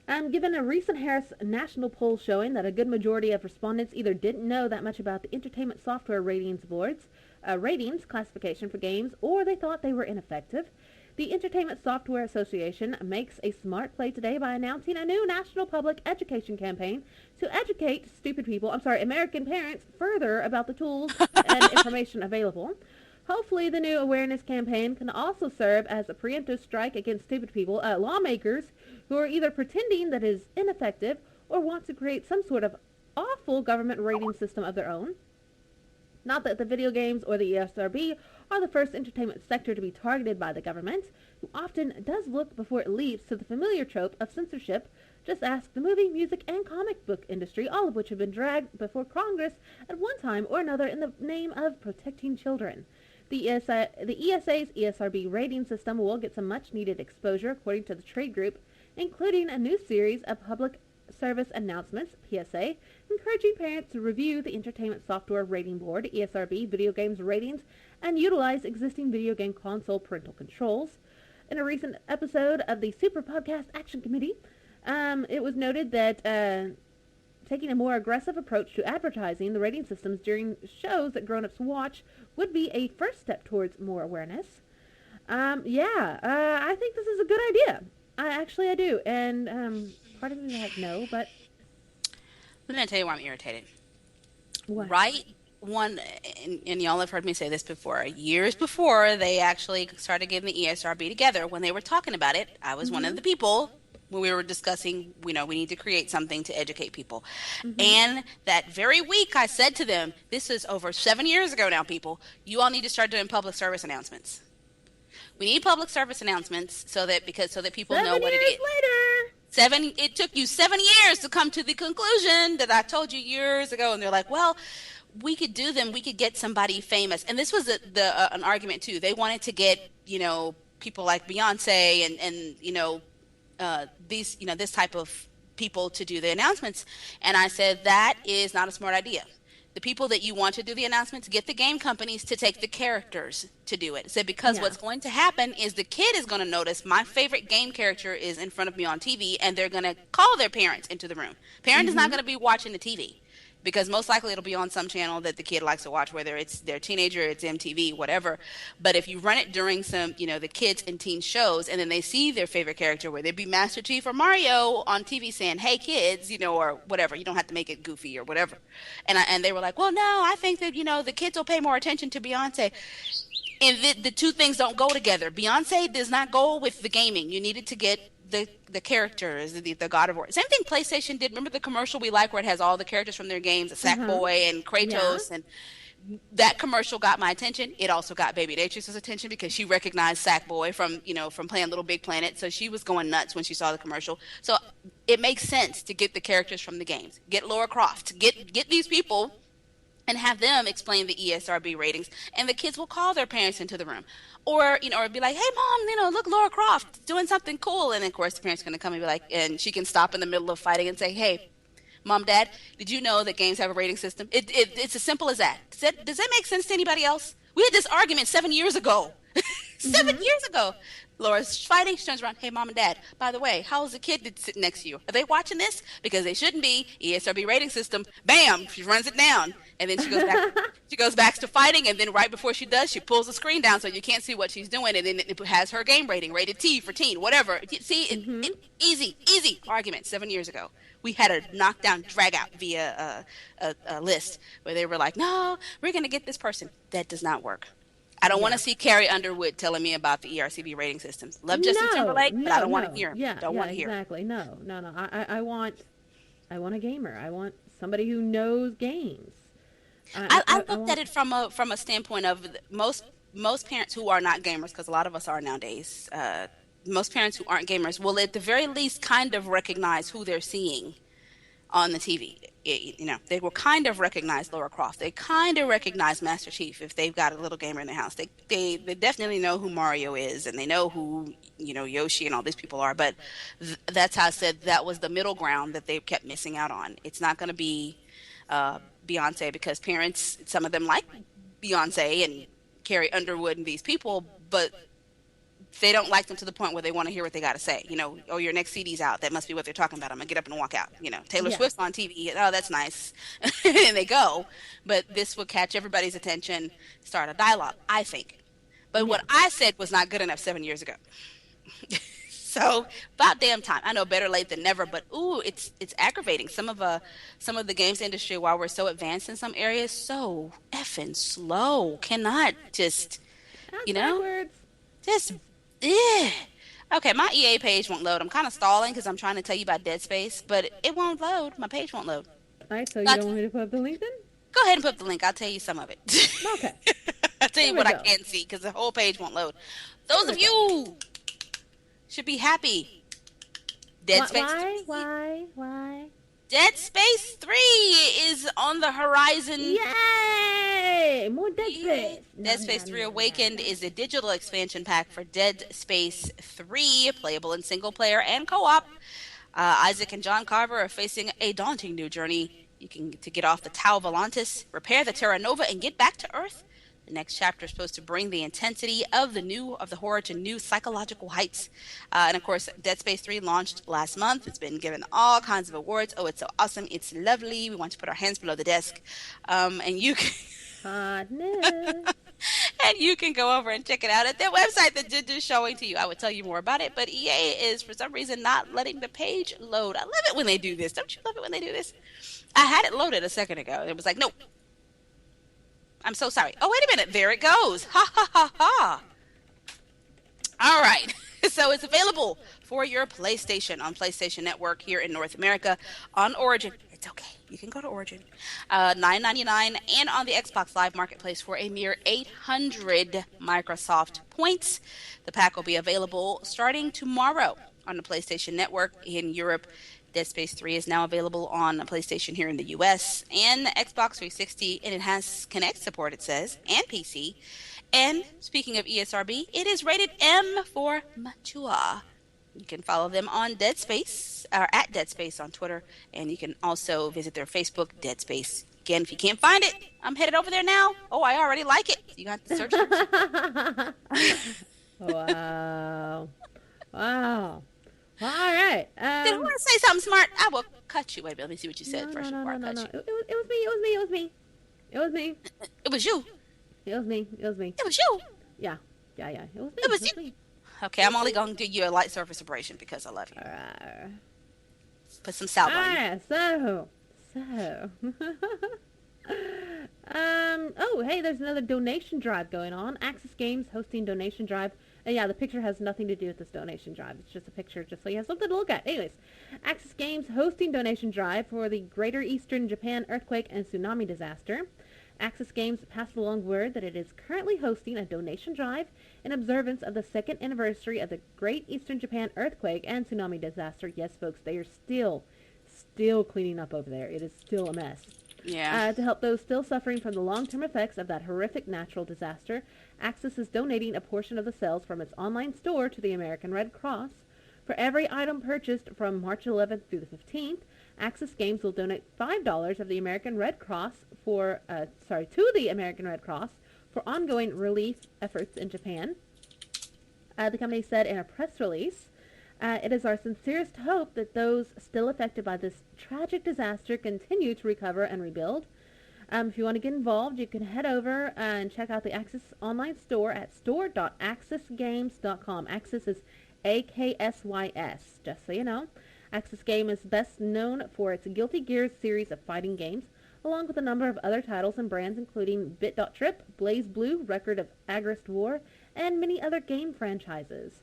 Okay. Given a recent Harris national poll showing that a good majority of respondents either didn't know that much about the Entertainment Software Ratings Board's ratings classification for games, or they thought they were ineffective, the Entertainment Software Association makes a smart play today by announcing a new national public education campaign to educate American parents further about the tools and information available. Hopefully, the new awareness campaign can also serve as a preemptive strike against stupid people, lawmakers who are either pretending that it is ineffective or want to create some sort of awful government rating system of their own. Not that the video games or the ESRB are the first entertainment sector to be targeted by the government, who often does look before it leaps to the familiar trope of censorship. Just ask the movie, music, and comic book industry, all of which have been dragged before Congress at one time or another in the name of protecting children. The ESA's ESRB rating system will get some much-needed exposure, according to the trade group, including a new series of public service announcements, PSA, encouraging parents to review the Entertainment Software Rating Board, ESRB, video games ratings, and utilize existing video game console parental controls. In a recent episode of the Super Podcast Action Committee, it was noted that taking a more aggressive approach to advertising the rating systems during shows that grown-ups watch would be a first step towards more awareness. I think this is a good idea. I do. And part of me is like, no, but... I'm going to tell you why I'm irritated. What? Right? And y'all have heard me say this before. Years before they actually started getting the ESRB together, when they were talking about it, I was one of the people when we were discussing, we need to create something to educate people. And that very week I said to them, this is over 7 years ago now, people, you all need to start doing public service announcements. We need public service announcements so that people know what it is. 7 years later. It took you 7 years to come to the conclusion that I told you years ago. And they're like, well, we could do them. We could get somebody famous. And this was an argument too. They wanted to get, people like Beyonce and these, this type of people to do the announcements. And I said, that is not a smart idea. The people that you want to do the announcements, get the game companies to take the characters to do it. So because Yeah. what's going to happen is the kid is going to notice my favorite game character is in front of me on TV, and they're going to call their parents into the room. Parent is not going to be watching the TV, because most likely it'll be on some channel that the kid likes to watch, whether it's their teenager, it's MTV, whatever. But if you run it during some, the kids and teen shows, and then they see their favorite character, whether it be Master Chief or Mario on TV saying, hey kids, or whatever, you don't have to make it goofy or whatever. And they were like, well, no, I think that, the kids will pay more attention to Beyonce. And the two things don't go together. Beyonce does not go with the gaming. You needed to get the characters, the God of War. Same thing PlayStation did. Remember the commercial we like where it has all the characters from their games, Sackboy and Kratos, and that commercial got my attention. It also got Baby Beatrice's attention because she recognized Sackboy from playing Little Big Planet, so she was going nuts when she saw the commercial. So it makes sense to get the characters from the games. Get Lara Croft. Get these people and have them explain the ESRB ratings, and the kids will call their parents into the room. Or be like, hey, Mom, look, Lara Croft doing something cool. And, of course, the parents are going to come and be like, and she can stop in the middle of fighting and say, hey, Mom, Dad, did you know that games have a rating system? It's as simple as that. Does that make sense to anybody else? We had this argument 7 years ago. 7 years ago. Laura's fighting. She turns around. Hey, Mom and Dad, by the way, how's the kid that's sitting next to you? Are they watching this? Because they shouldn't be. ESRB rating system. Bam. She runs it down. And then she goes back. She goes back to fighting. And then right before she does, she pulls the screen down so you can't see what she's doing. And then it has her game rating, rated T for teen, whatever. See, easy argument 7 years ago. We had a knockdown, drag out via a list where they were like, no, we're going to get this person. That does not work. I don't want to see Carrie Underwood telling me about the ERCB rating systems. Love Justin Timberlake, but I don't want to hear him. Don't want to hear him. Exactly. No. I want a gamer. I want somebody who knows games. I looked at it from a standpoint of most parents who are not gamers, because a lot of us are nowadays. Most parents who aren't gamers will at the very least kind of recognize who they're seeing on the TV. They will kind of recognize Lara Croft. They kind of recognize Master Chief if they've got a little gamer in the house. They definitely know who Mario is, and they know who Yoshi and all these people are. But that's how I said that was the middle ground that they kept missing out on. It's not going to be Beyonce, because parents, some of them like Beyonce and Carrie Underwood and these people, but they don't like them to the point where they want to hear what they got to say. Oh, your next CD's out. That must be what they're talking about. I'm going to get up and walk out. Taylor Swift's on TV. Oh, that's nice. And they go. But this will catch everybody's attention, start a dialogue, I think. But what I said was not good enough 7 years ago. So about damn time. I know, better late than never, but it's aggravating. Some of the games industry, while we're so advanced in some areas, so effing slow. Cannot just, Backwards. just Okay, my EA page won't load. I'm kind of stalling because I'm trying to tell you about Dead Space, but it won't load. My page won't load. All right, so you don't want me to put up the link then? Go ahead and put up the link. I'll tell you some of it. Okay. I'll tell you what I can see, because the whole page won't load. Those of you should be happy. Dead Space. Why? Dead Space 3 is on the horizon. Yay! More Dead Space. Dead Space 3 Awakened is a digital expansion pack for Dead Space 3, playable in single player and co-op. Isaac and John Carver are facing a daunting new journey. To get off the Tau Volantis, repair the Terra Nova, and get back to Earth. The next chapter is supposed to bring the intensity of the horror to new psychological heights. And of course, Dead Space 3 launched last month. It's been given all kinds of awards. Oh, it's so awesome. It's lovely. We want to put our hands below the desk. And you can... and you can go over and check it out at their website that Ginger's showing to you. I would tell you more about it, but EA is, for some reason, not letting the page load. I love it when they do this. Don't you love it when they do this? I had it loaded a second ago. It was like, nope. I'm so sorry. Oh, wait a minute. There it goes. Ha, ha, ha, ha. All right. So it's available for your PlayStation on PlayStation Network here in North America on Origin. It's okay. You can go to Origin. $9.99, and on the Xbox Live Marketplace for a mere 800 Microsoft points. The pack will be available starting tomorrow on the PlayStation Network in Europe. Dead Space 3 is now available on PlayStation here in the US and the Xbox 360, and it has Kinect support, it says, and PC. And speaking of ESRB, it is rated M for mature. You can follow them on Dead Space, or at Dead Space on Twitter, and you can also visit their Facebook, Dead Space. Again, if you can't find it, I'm headed over there now. Oh, I already like it. You got to search it. Wow. Wow. All right. Did I want to say something smart? I will cut you. Wait, let me see what you said first before I cut you. It was me. It was me. It was me. It was me. It was you. It was me. It was me. It was you. Yeah. Yeah. It was me. It was you. Me. Okay, I'm only going to do you a light surface abrasion because I love you. Put some salve on you. So. Oh, hey, there's another donation drive going on. Axis Games hosting donation drive. And yeah, the picture has nothing to do with this donation drive. It's just a picture just so you have something to look at. Anyways, Axis Games hosting donation drive for the Greater Eastern Japan earthquake and tsunami disaster. Axis Games passed along word that it is currently hosting a donation drive in observance of the second anniversary of the Great Eastern Japan earthquake and tsunami disaster. Yes, folks, they are still cleaning up over there. It is still a mess. Yeah. To help those still suffering from the long-term effects of that horrific natural disaster, Axis is donating a portion of the sales from its online store to the American Red Cross. For every item purchased from March 11th through the 15th, Axis Games will donate $5 of the American Red Cross to the American Red Cross for ongoing relief efforts in Japan. The company said in a press release, it is our sincerest hope that those still affected by this tragic disaster continue to recover and rebuild. If you want to get involved, you can head over and check out the Axis online store at store.axisgames.com. Axis is AKSYS, just so you know. Axis Game is best known for its Guilty Gear series of fighting games, along with a number of other titles and brands including Bit.Trip, Blaze Blue, Record of Agrest War, and many other game franchises.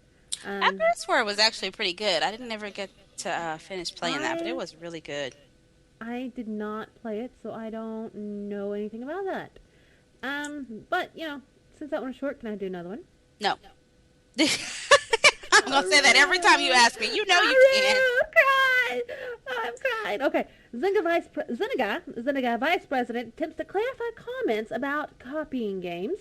Agrest War was actually pretty good. I didn't ever get to finish playing that, but it was really good. I did not play it, so I don't know anything about that. But, since that one's short, can I do another one? No. I'm going to say that every time you ask me. You know you can. I'm crying. Okay. Zynga Vice President attempts to clarify comments about copying games.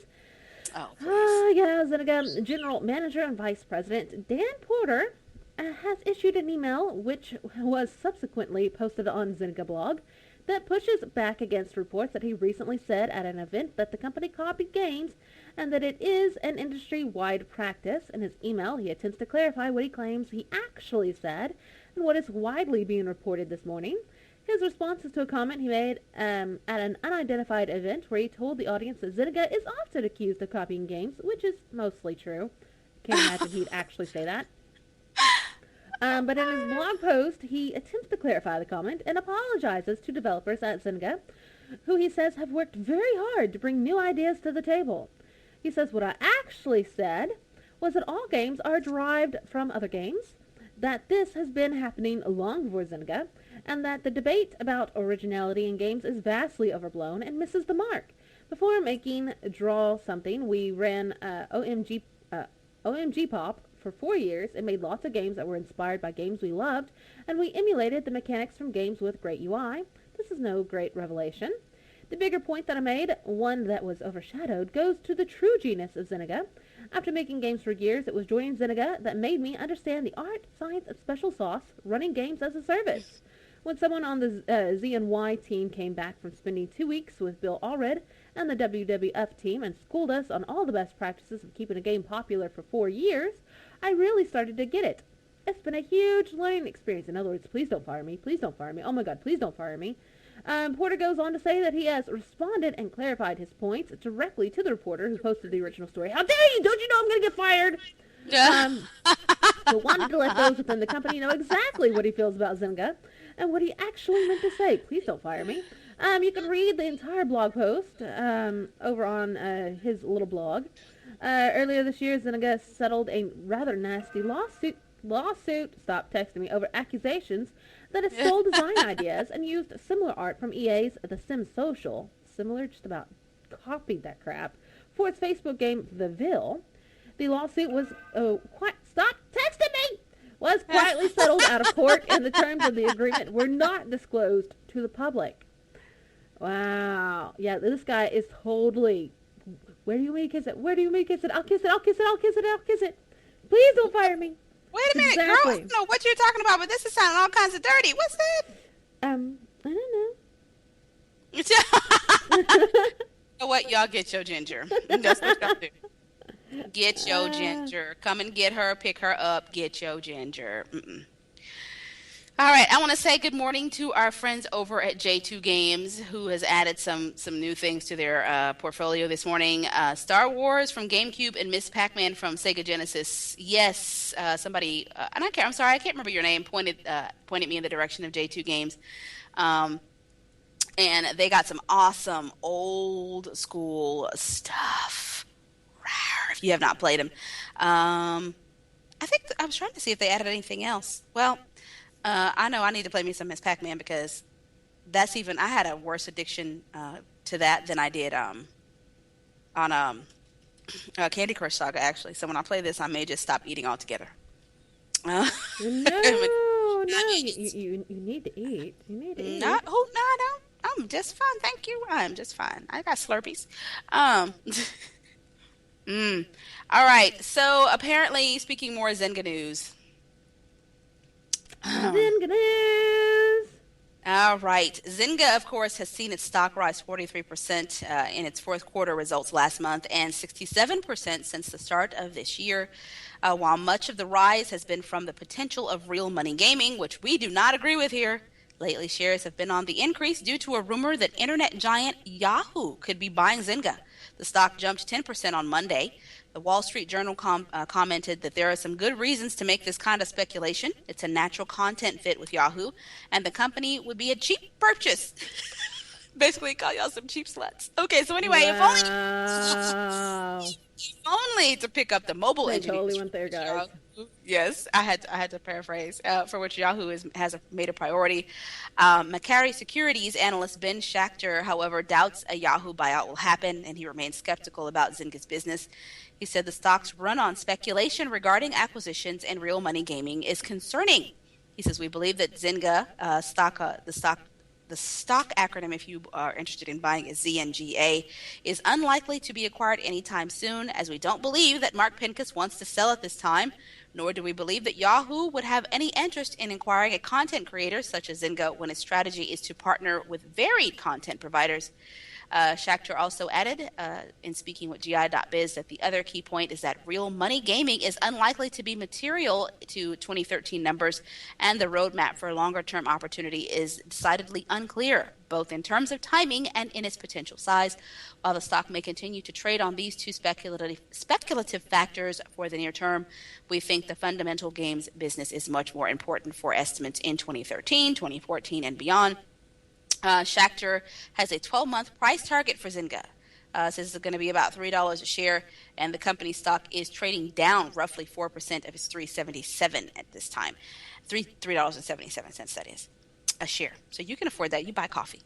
Zynga General Manager and Vice President Dan Porter has issued an email, which was subsequently posted on Zynga blog, that pushes back against reports that he recently said at an event that the company copied games and that it is an industry-wide practice. In his email, he attempts to clarify what he claims he actually said and what is widely being reported this morning. His response is to a comment he made at an unidentified event where he told the audience that Zynga is often accused of copying games, which is mostly true. Can't imagine he'd actually say that. But in his blog post, he attempts to clarify the comment and apologizes to developers at Zynga, who he says have worked very hard to bring new ideas to the table. He says, what I actually said was that all games are derived from other games, that this has been happening long before Zynga, and that the debate about originality in games is vastly overblown and misses the mark. Before making Draw Something, we ran OMG Pop for 4 years and made lots of games that were inspired by games we loved, and we emulated the mechanics from games with great UI. This is no great revelation. The bigger point that I made, one that was overshadowed, goes to the true genius of Zynga. After making games for years, it was joining Zynga that made me understand the art, science, and special sauce running games as a service. When someone on the ZNY team came back from spending 2 weeks with Bill Allred and the WWF team and schooled us on all the best practices of keeping a game popular for 4 years, I really started to get it. It's been a huge learning experience. In other words, please don't fire me. Please don't fire me. Oh my God, please don't fire me. Porter goes on to say that he has responded and clarified his points directly to the reporter who posted the original story. How dare you! Don't you know I'm going to get fired? But wanted to let those within the company know exactly what he feels about Zynga and what he actually meant to say. Please don't fire me. You can read the entire blog post over on his little blog. Earlier this year, Zynga settled a rather nasty lawsuit, stop texting me, over accusations that it stole design ideas and used similar art from EA's The Sims Social, similar, just about copied that crap, for its Facebook game The Ville. The lawsuit was was quietly settled out of court, and the terms of the agreement were not disclosed to the public. Wow. Yeah, this guy is totally. Where do you want me to kiss it? Where do you want me to kiss it? I'll kiss it. I'll kiss it. I'll kiss it. I'll kiss it. Please don't fire me. Wait a minute, girl. I don't know what you're talking about, but this is sounding all kinds of dirty. What's that? I don't know. You know what? Y'all get your Ginger. That's what y'all do. Get your Ginger. Come and get her. Pick her up. Get your Ginger. All right, I want to say good morning to our friends over at J2 Games, who has added some new things to their portfolio this morning. Star Wars from GameCube and Miss Pac-Man from Sega Genesis. Yes, somebody, and I'm sorry, I can't remember your name, pointed me in the direction of J2 Games. And they got some awesome old school stuff. If you have not played them. I think I was trying to see if they added anything else. Well, I know I need to play me some Miss Pac-Man because I had a worse addiction to that than I did on Candy Crush Saga, actually. So when I play this, I may just stop eating altogether. No, you need to eat. You need to eat. No, I don't. I'm just fine, thank you. I'm just fine. I got Slurpees. All right, so apparently, speaking more Zynga news. Zynga news. All right. Zynga, of course, has seen its stock rise 43% in its fourth quarter results last month and 67% since the start of this year. While much of the rise has been from the potential of real money gaming, which we do not agree with here, lately shares have been on the increase due to a rumor that internet giant Yahoo could be buying Zynga. The stock jumped 10% on Monday. The Wall Street Journal commented that there are some good reasons to make this kind of speculation. It's a natural content fit with Yahoo, and the company would be a cheap purchase. Basically, call y'all some cheap sluts. Okay, so anyway, if only to pick up the mobile engine. They totally went there, guys. Yes, I had to paraphrase, for which Yahoo has made a priority. Macquarie Securities analyst Ben Schachter, however, doubts a Yahoo buyout will happen, and he remains skeptical about Zynga's business. He said the stock's run on speculation regarding acquisitions and real money gaming is concerning. He says, we believe that Zynga, the stock acronym, if you are interested in buying, is ZNGA, is unlikely to be acquired anytime soon, as we don't believe that Mark Pincus wants to sell at this time, nor do we believe that Yahoo would have any interest in acquiring a content creator such as Zynga when its strategy is to partner with varied content providers. Schachter also added, in speaking with GI.biz, that the other key point is that real money gaming is unlikely to be material to 2013 numbers, and the roadmap for a longer-term opportunity is decidedly unclear, both in terms of timing and in its potential size. While the stock may continue to trade on these two speculative factors for the near term, we think the fundamental games business is much more important for estimates in 2013, 2014, and beyond. Schachter has a 12-month price target for Zynga. Says it's going to be about $3 a share, and the company's stock is trading down roughly 4% of its $3.77 at this time. $3.77, that is, a share. So you can afford that. You buy coffee.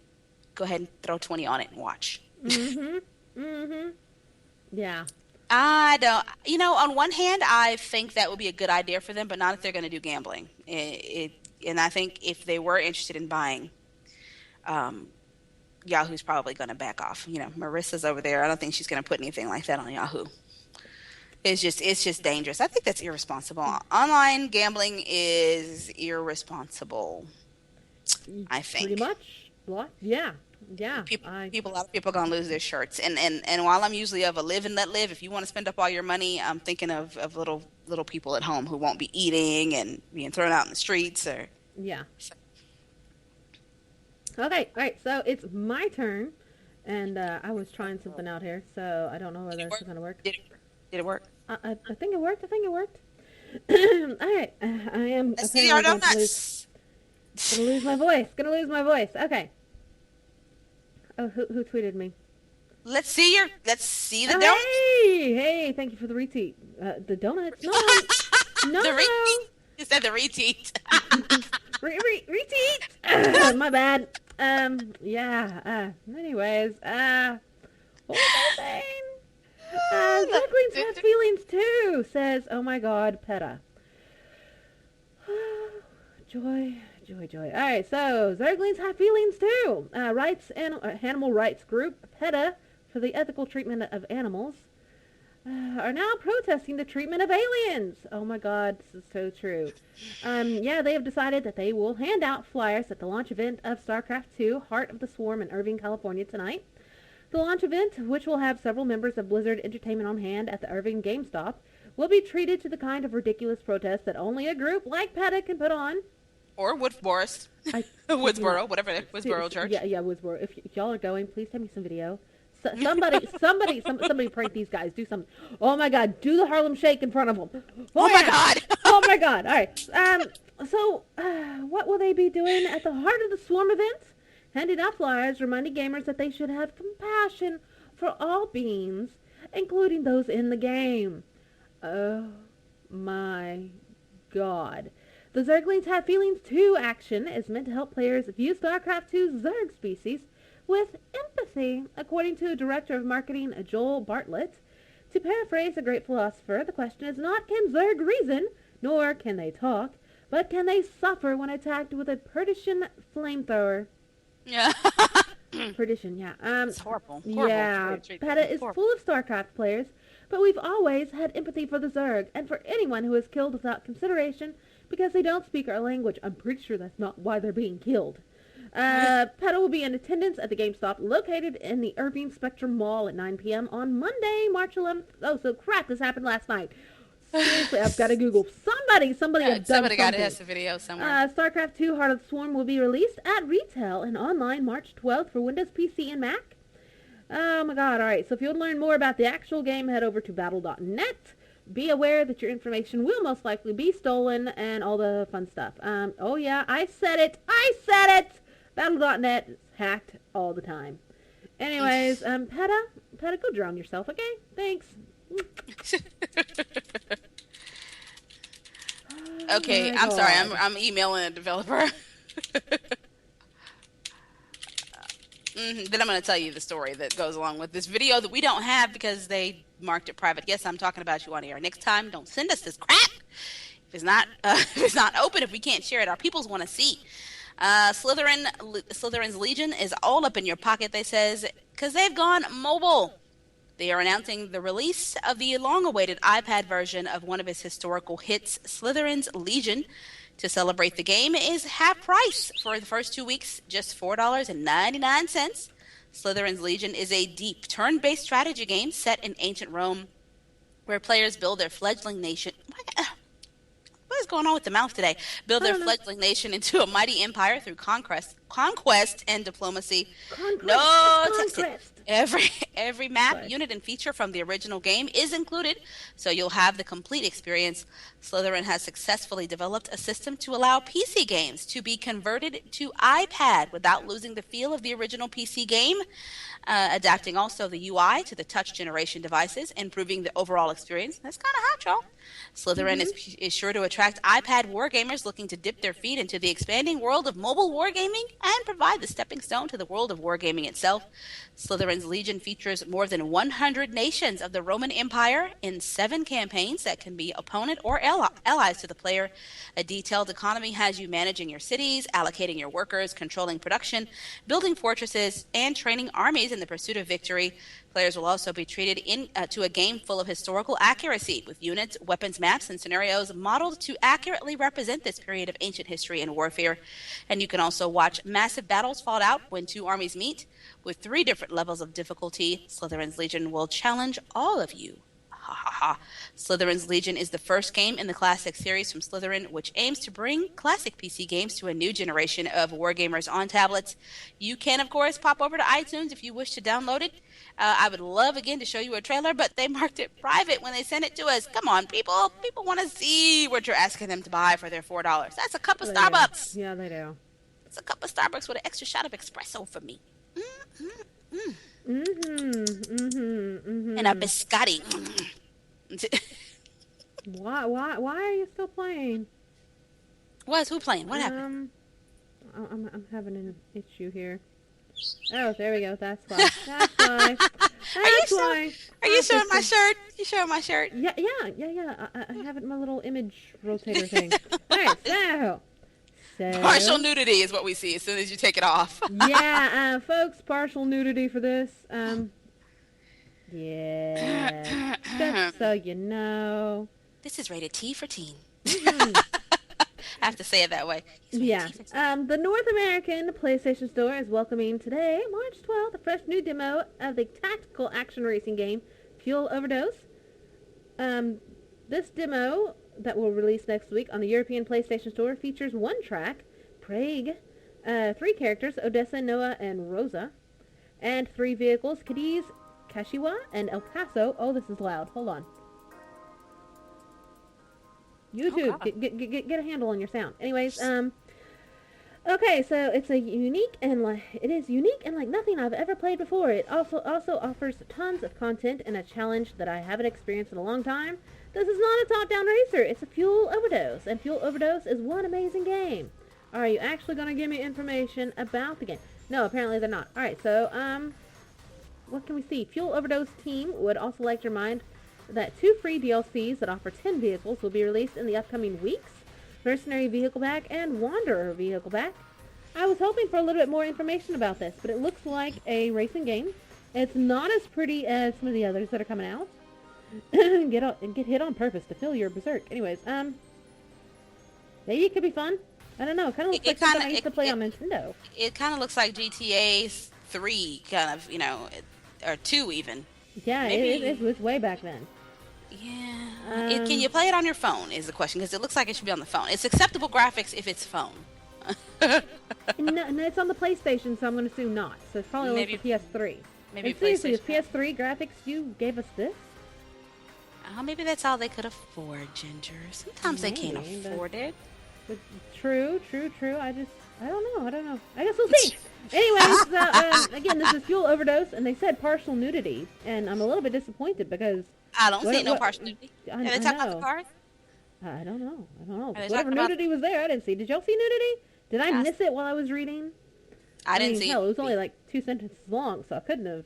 Go ahead and throw 20 on it and watch. Yeah. I don't, on one hand, I think that would be a good idea for them, but not if they're going to do gambling. And I think if they were interested in buying, Yahoo's probably going to back off. Marissa's over there. I don't think she's going to put anything like that on Yahoo. It's just dangerous. I think that's irresponsible. Online gambling is irresponsible, I think. Pretty much. Yeah. A lot of people are going to lose their shirts. And while I'm usually of a live and let live, if you want to spend up all your money, I'm thinking of little people at home who won't be eating and being thrown out in the streets. Yeah. Okay, all right, so it's my turn, and I was trying something out here, so I don't know whether it's going to work. Did it work? I think it worked. All right, I am apparently going to lose my voice. Okay. Oh, who tweeted me? Let's see the donuts. Hey, thank you for the retweet. The donuts? No. The retweet? You said the retweet. Retweet. My bad. Anyways, what was I saying? Queen's has feelings too, says, oh my god, PETA. Joy, joy, joy. All right, so Zerglings have feelings too. Animal rights group PETA for the ethical treatment of animals are now protesting the treatment of aliens. Oh my God, this is so true. They have decided that they will hand out flyers at the launch event of StarCraft II: Heart of the Swarm in Irving, California tonight. The launch event, which will have several members of Blizzard Entertainment on hand at the Irving GameStop, will be treated to the kind of ridiculous protest that only a group like PETA can put on. Or Woodforest. Woodsboro, whatever. Woodsboro Church. Yeah, Woodsboro. If y'all are going, please send me some video. Somebody prank these guys. Do something. Oh my God, do the Harlem Shake in front of them. Oh my God. Oh my God. All right. What will they be doing at the Heart of the Swarm event? Handing out flyers reminding gamers that they should have compassion for all beings, including those in the game. Oh my God. The Zerglings Have Feelings 2 action is meant to help players view StarCraft II's Zerg species with empathy, according to Director of Marketing Joel Bartlett. To paraphrase a great philosopher, the question is not can Zerg reason, nor can they talk, but can they suffer when attacked with a perdition flamethrower? Yeah. Perdition, yeah. It's horrible. Yeah, PETA is full of StarCraft players, but we've always had empathy for the Zerg, and for anyone who is killed without consideration because they don't speak our language. I'm pretty sure that's not why they're being killed. PETA will be in attendance at the GameStop located in the Irving Spectrum Mall at 9 p.m. on Monday, March 11th. Oh, so crap, this happened last night. Seriously, I've got to Google. Somebody has done something. Got it as a video somewhere. StarCraft II: Heart of the Swarm will be released at retail and online March 12th for Windows PC and Mac. Oh my God, alright, so if you want to learn more about the actual game, head over to battle.net. Be aware that your information will most likely be stolen and all the fun stuff. Oh yeah, I said it! Battle.net is hacked all the time. Anyways, PETA, go drown yourself, okay? Thanks. Okay, I'm sorry. I'm emailing a developer. Then I'm going to tell you the story that goes along with this video that we don't have because they marked it private. Yes, I'm talking about you on air. Next time, don't send us this crap. If it's not open, if we can't share it, our peoples want to see. Slytherin's Legion is all up in your pocket, they says, because they've gone mobile. They are announcing the release of the long-awaited iPad version of one of its historical hits, Slytherin's Legion. To celebrate, the game is half price for the first 2 weeks, just $4.99. Slytherin's Legion is a deep turn-based strategy game set in ancient Rome where players build their fledgling nation. What is going on with the mouth today? Build their fledgling nation into a mighty empire through conquest and diplomacy. Every map, unit, and feature from the original game is included, so you'll have the complete experience. Slytherin has successfully developed a system to allow PC games to be converted to iPad without losing the feel of the original PC game, adapting also the UI to the touch generation devices, improving the overall experience. That's kind of hot, y'all. Slytherin is sure to attract iPad wargamers looking to dip their feet into the expanding world of mobile wargaming and provide the stepping stone to the world of wargaming itself. Slytherin's Legion features more than 100 nations of the Roman Empire in 7 campaigns that can be opponent or allies to the player. A detailed economy has you managing your cities, allocating your workers, controlling production, building fortresses, and training armies in the pursuit of victory. Players will also be treated to a game full of historical accuracy, with units, weapons, maps, and scenarios modeled to accurately represent this period of ancient history and warfare. And you can also watch massive battles fought out when 2 armies meet. With 3 different levels of difficulty, Slytherin's Legion will challenge all of you. Ha ha ha. Slytherin's Legion is the first game in the classic series from Slytherin, which aims to bring classic PC games to a new generation of wargamers on tablets. You can, of course, pop over to iTunes if you wish to download it. I would love, again, to show you a trailer, but they marked it private when they sent it to us. Come on, people. People want to see what you're asking them to buy for their $4. That's a cup of Starbucks. Yeah, they do. It's a cup of Starbucks with an extra shot of espresso for me. And a biscotti. Why are you still playing? Who playing? What happened? I'm having an issue here. Oh, there we go. That's why. Are you showing my shirt? You showing my shirt? Yeah. I have it in my little image rotator thing. All right, Partial So, nudity is what we see as soon as you take it off. yeah, folks, partial nudity for this. Yeah, just so you know. This is rated T for teen. Hmm. I have to say it that way. It's rated Yeah. T for teen. The North American PlayStation Store is welcoming today, March 12th, a fresh new demo of the tactical action racing game Fuel Overdose. This demo that will release next week on the European PlayStation Store features one track, Prague, 3 characters, Odessa, Noah, and Rosa, and 3 vehicles, Cadiz, Kashiwa, and El Paso. Oh, this is loud. Hold on. YouTube, get a handle on your sound. Anyways, okay, so it is unique and like nothing I've ever played before. It also offers tons of content and a challenge that I haven't experienced in a long time. This is not a top-down racer. It's a Fuel Overdose, and Fuel Overdose is one amazing game. Are you actually going to give me information about the game? No, apparently they're not. All right, so what can we see? Fuel Overdose team would also like to remind that 2 free DLCs that offer 10 vehicles will be released in the upcoming weeks. Mercenary Vehicle Pack and Wanderer Vehicle Pack. I was hoping for a little bit more information about this, but it looks like a racing game. It's not as pretty as some of the others that are coming out. Get hit on purpose to fill your berserk. Anyways, maybe it could be fun. I don't know. It kind of looks like something I used to play on Nintendo. It kind of looks like GTA 3, kind of, or 2 even. Yeah, it was way back then. Yeah. Can you play it on your phone is the question, because it looks like it should be on the phone. It's acceptable graphics if it's phone. no, it's on the PlayStation, so I'm going to assume not. So it's probably only for PS3. Maybe and seriously, is PlayStation. PS3 graphics you gave us this? Maybe that's all they could afford, Ginger. Sometimes they can't afford it. But true. I don't know. I guess we'll see. Anyways, again, this is Fuel Overdose, and they said partial nudity, and I'm a little bit disappointed because I don't see no partial nudity. Are they talking about the cars? I don't know. Whatever nudity was there, I didn't see. Did y'all see nudity? Did I miss it while I was reading? I didn't see. Hell, it was only like 2 sentences long, so I couldn't have,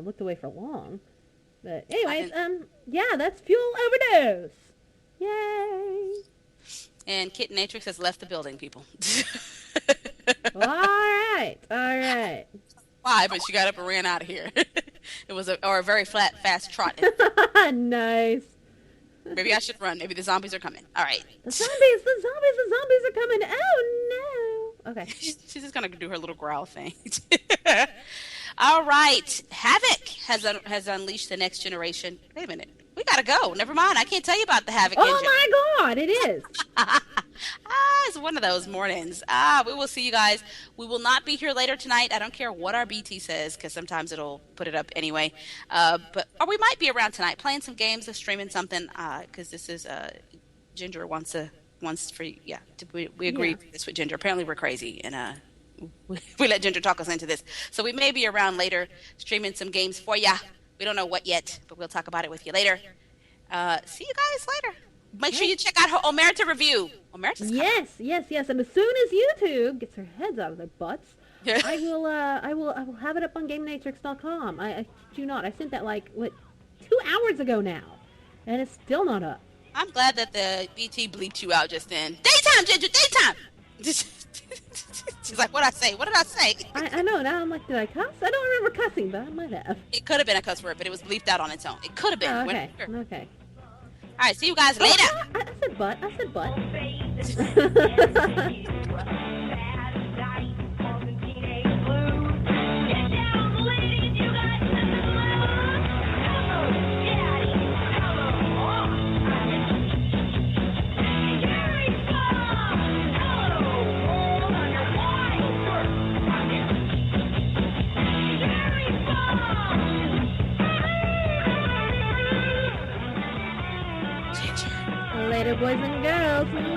looked away for long. But anyways, yeah, that's Fuel Overdose. Yay! And Kit Natrix has left the building, people. All right. Why? But she got up and ran out of here. It was a very fast trot. Nice. Maybe I should run. Maybe the zombies are coming. All right. The zombies are coming. Oh no. Okay. She's just gonna do her little growl thing. All right. Havoc has unleashed the next generation. Wait a minute. We gotta go. Never mind. I can't tell you about the Havoc engine. Oh my God! It is. It's one of those mornings. We will see you guys. We will not be here later tonight. I don't care what our BT says, because sometimes it'll put it up anyway. Or we might be around tonight playing some games or streaming something, because this is Ginger wants for we agree with this with Ginger. Apparently we're crazy, and we let Ginger talk us into this. So we may be around later streaming some games for ya. We don't know what yet, but we'll talk about it with you later. See you guys later. Make sure you check out her Omerta review. Omerta's coming. Yes. And as soon as YouTube gets their heads out of their butts, I will have it up on GameNatrix.com. I kid you not. I sent that 2 hours ago now, and it's still not up. I'm glad that the BT bleeped you out just then. Daytime, Ginger, daytime. She's like, what did I say? I know. Now I'm like, did I cuss? I don't remember cussing, but I might have. It could have been a cuss word, but it was bleeped out on its own. It could have been. Oh, okay. All right, see you guys later. I said butt. Later, boys and girls.